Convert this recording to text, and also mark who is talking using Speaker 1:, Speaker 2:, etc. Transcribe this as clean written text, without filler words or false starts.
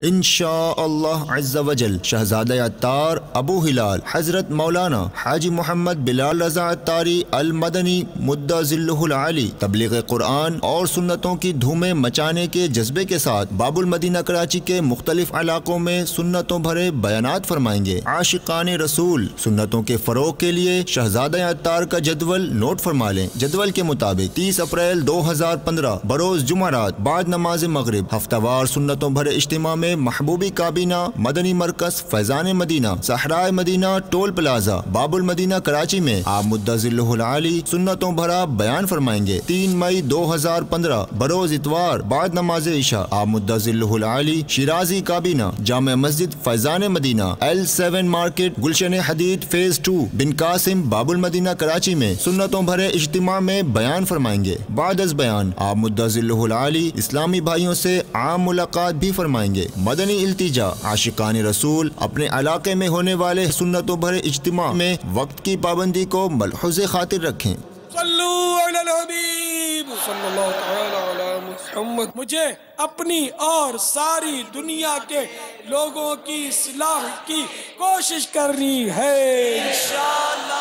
Speaker 1: انشاء اللہ عز و جل شہزادہ عطار ابو ہلال حضرت مولانا حاجی محمد بلال رضا عطاری المدنی مدہ ذلہ العالی تبلیغ قرآن اور سنتوں کی دھومیں مچانے کے جذبے کے ساتھ باب المدینہ کراچی کے مختلف علاقوں میں سنتوں بھرے بیانات فرمائیں گے۔ عاشقان رسول سنتوں کے فروغ کے لیے شہزادہ عطار کا جدول نوٹ فرما لیں۔ جدول کے مطابق 30 اپریل 2015 بروز جمعرات بعد نماز مغرب ہفتہ وار سنتوں بھرے اجتماع میں محبوبی کابینہ مدنی مرکز فیضان مدینہ صحرائے مدینہ ٹول پلازا باب المدینہ کراچی میں آپ مدہ ذلہ العالی سنتوں بھرا بیان فرمائیں گے۔ 3 مئی 2015 بروز اتوار بعد نماز عشاء آپ مدہ ذلہ العالی شیرازی کابینہ جامع مسجد فیضان مدینہ L7 مارکیٹ گلشن حدید فیز 2 بن قاسم باب المدینہ کراچی میں سنتوں بھرے اجتماع میں بیان فرمائیں گے۔ بعد از بیان آپ مدہ ذلہ العالی اسلامی بھائیوں سے عام ملاقات بھی فرمائیں گے۔ مدنی التجا عاشقان رسول اپنے علاقے میں ہونے والے سنتوں بھرے اجتماع میں وقت کی پابندی کو ملحوظ خاطر رکھیں۔
Speaker 2: صلو علی الحبیب صلی اللہ تعالی علی محمد۔ مجھے اپنی اور ساری دنیا کے لوگوں کی اصلاح کی کوشش کرنی ہے انشاءاللہ۔